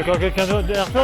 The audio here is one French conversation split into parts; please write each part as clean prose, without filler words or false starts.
encore quelqu'un d'autre derrière toi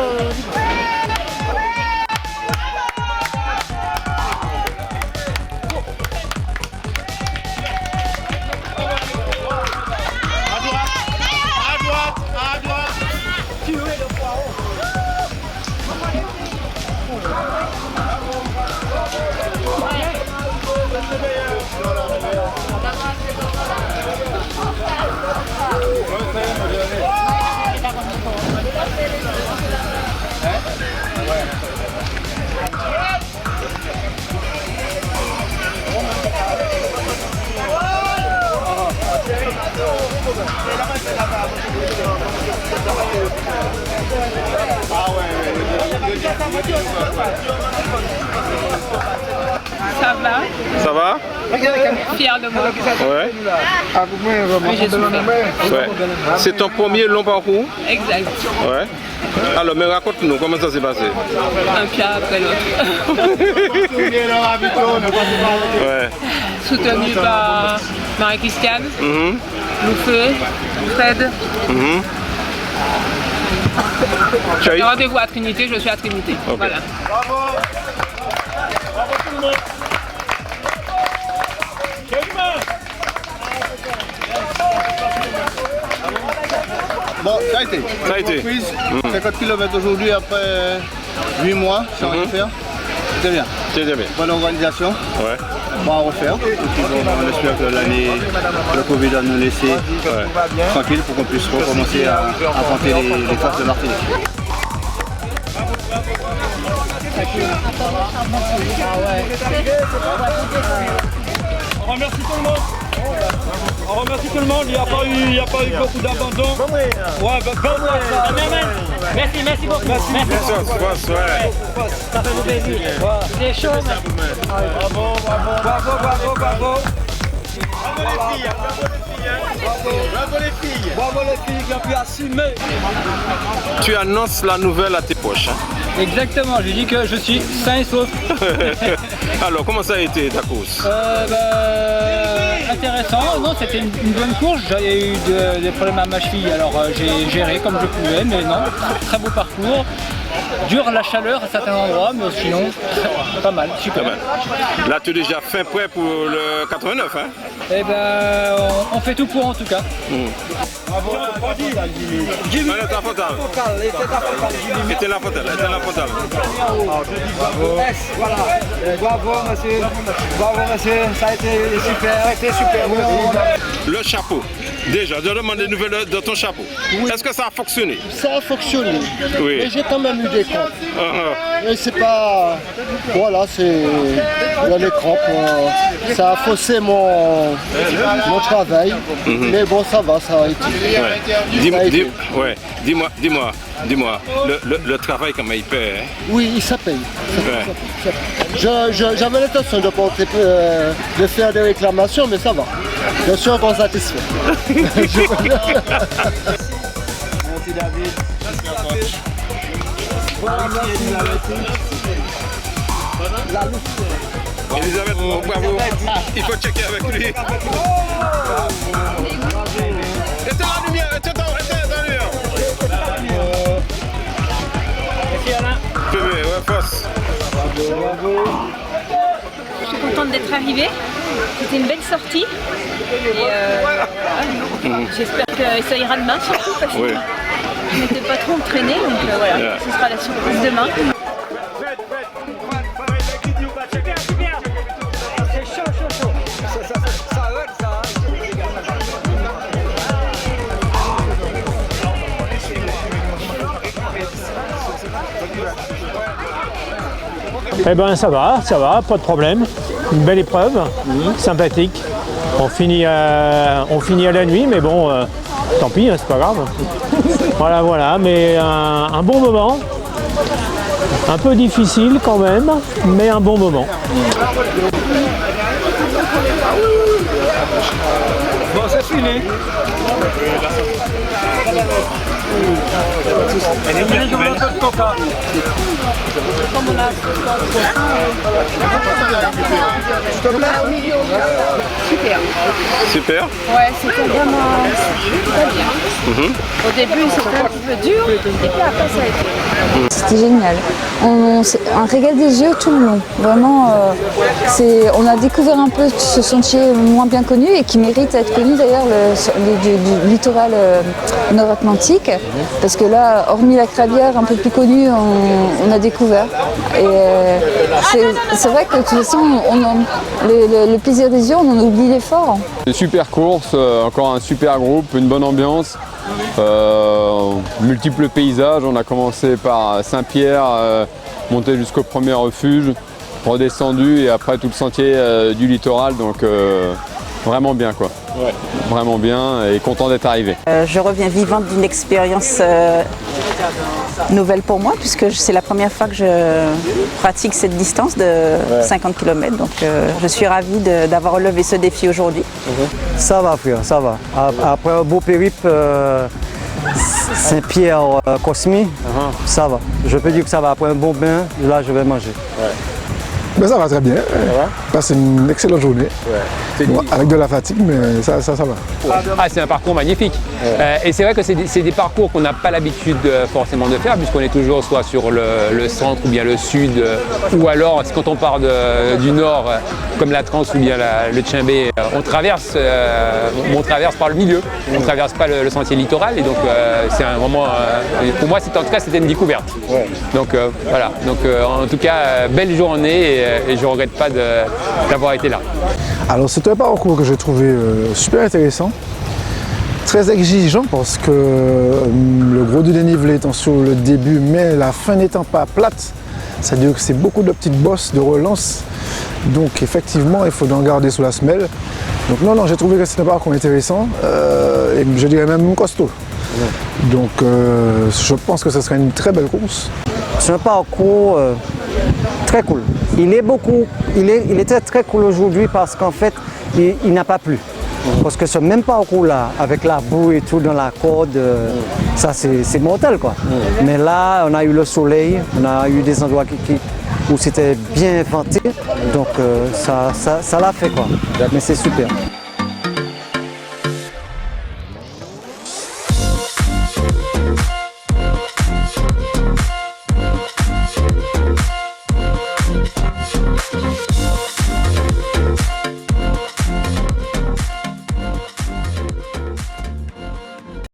Ça va? Ça va? Fier de moi. Ouais. Oui, Ouais. C'est ton premier long parcours? exact. Ouais. Alors, mais raconte-nous, comment ça s'est passé? Un plat après l'autre. Ouais. Soutenu par Marie-Christiane, Mhm. Loufeu, Fred. Mhm. Tu as eu... Rendez-vous à Trinité, je suis à Trinité. Ok. Voilà. Bon, ça a été. Ça a été. Reprise, 50 km aujourd'hui après 8 mois sans rien faire. C'était bien. C'est bien. Bonne organisation. Ouais. Bon à refaire. Et puis bon, on espère que l'année, le Covid va nous laisser tranquille pour qu'on puisse recommencer à affronter les classes de Martinique. On remercie tout le monde. On remercie tout le monde. Il n'y a pas eu beaucoup d'abandon. Ouais, Merci beaucoup. Merci. Ouais. Ça fait plaisir. C'est chaud. Bravo. Bravo les filles qui ont pu assumer. Tu annonces la nouvelle à tes proches. Hein? Exactement, j'ai dit que je suis sain et sauf. Alors, comment ça a été ta course? Intéressant, non, c'était une bonne course. J'avais eu des problèmes à ma cheville, alors j'ai géré comme je pouvais, mais non, très beau parcours. Dur la chaleur à certains endroits, mais sinon, pas mal, super. Pas mal. Là, tu es déjà fin prêt pour le 89, hein? Eh ben, on fait tout pour en tout cas. Jimmy, la frontale. Était la frontale. Voilà. Bravo monsieur. Ça a été super. Le chapeau. Déjà, je demande des nouvelles de ton chapeau. Oui. Est-ce que ça a fonctionné? Ça a fonctionné, Oui. mais j'ai quand même eu des crampes. Mais c'est pas... Voilà, c'est... Il y a les crampes. Ça a faussé mon travail. Mais bon, ça va, ça a été. Ouais. Dis-moi, le travail comment il paie, hein? Oui, ça paye. Ouais. J'avais l'intention de faire des réclamations, mais ça va. Je suis encore satisfait. Merci David. Elisabeth, bravo. Il faut checker avec lui. Éteins la lumière, éteins la lumière. Merci Alain. Bébé, ouais, force. Je suis contente d'être arrivée. C'était une belle sortie. Et j'espère que ça ira demain surtout parce que je n'étais pas trop entraînée. Donc voilà, ce sera la surprise demain. Eh ben ça va, pas de problème. Une belle épreuve, sympathique. On finit à la nuit, mais bon, tant pis, hein, c'est pas grave. Voilà, mais un bon moment. Un peu difficile quand même, mais un bon moment. Bon, c'est fini. fini. Je veux un peu de coca. Super. Ouais, c'était vraiment très bien. Au début, c'était un petit peu dur, et puis après, ça a été. C'était génial. Un régal des yeux tout le long. Vraiment, on a découvert un peu ce sentier moins bien connu et qui mérite d'être connu d'ailleurs du littoral nord-atlantique. Parce que là, hormis la Crabière un peu plus connue, on a découvert. Et c'est vrai que de toute façon, le plaisir des yeux, on en oublie l'effort. Une super course, encore un super groupe, une bonne ambiance, multiples paysages. On a commencé par Saint-Pierre, monté jusqu'au premier refuge, redescendu et après tout le sentier du littoral, donc vraiment bien quoi. Ouais. Vraiment bien et content d'être arrivé. Je reviens vivante d'une expérience nouvelle pour moi puisque c'est la première fois que je pratique cette distance de 50 km. Donc je suis ravie d'avoir relevé ce défi aujourd'hui. Ça va frère, ça va. Après un beau périple Saint-Pierre-Cosmy, ça va. Je peux dire que ça va. Après un bon bain, là je vais manger. Ouais. Ben ça va très bien. Passe une excellente journée. Bon, avec de la fatigue, mais ça va. Ah, c'est un parcours magnifique. Et c'est vrai que c'est des parcours qu'on n'a pas l'habitude forcément de faire, puisqu'on est toujours soit sur le centre ou bien le sud, ou alors quand on part du nord, comme la Trans ou bien le Tchimbé, on traverse par le milieu. On ne traverse pas le sentier littoral, et donc c'est un moment, pour moi en tout cas c'était une découverte. Donc voilà, donc en tout cas belle journée et je ne regrette pas d'avoir été là. Alors c'est un parcours que j'ai trouvé super intéressant, très exigeant parce que le gros du dénivelé étant sur le début mais la fin n'étant pas plate, c'est-à-dire que c'est beaucoup de petites bosses de relance, donc effectivement il faut en garder sous la semelle. Donc non, j'ai trouvé que c'était un parcours intéressant et je dirais même costaud. Donc je pense que ce serait une très belle course. C'est un parcours très cool. Il était très cool aujourd'hui parce qu'en fait, il n'a pas plu. Parce que ce même parcours-là, avec la boue et tout dans la corde, ça c'est mortel quoi. Mais là, on a eu le soleil, on a eu des endroits où c'était bien inventé, donc ça l'a fait quoi. Mais c'est super.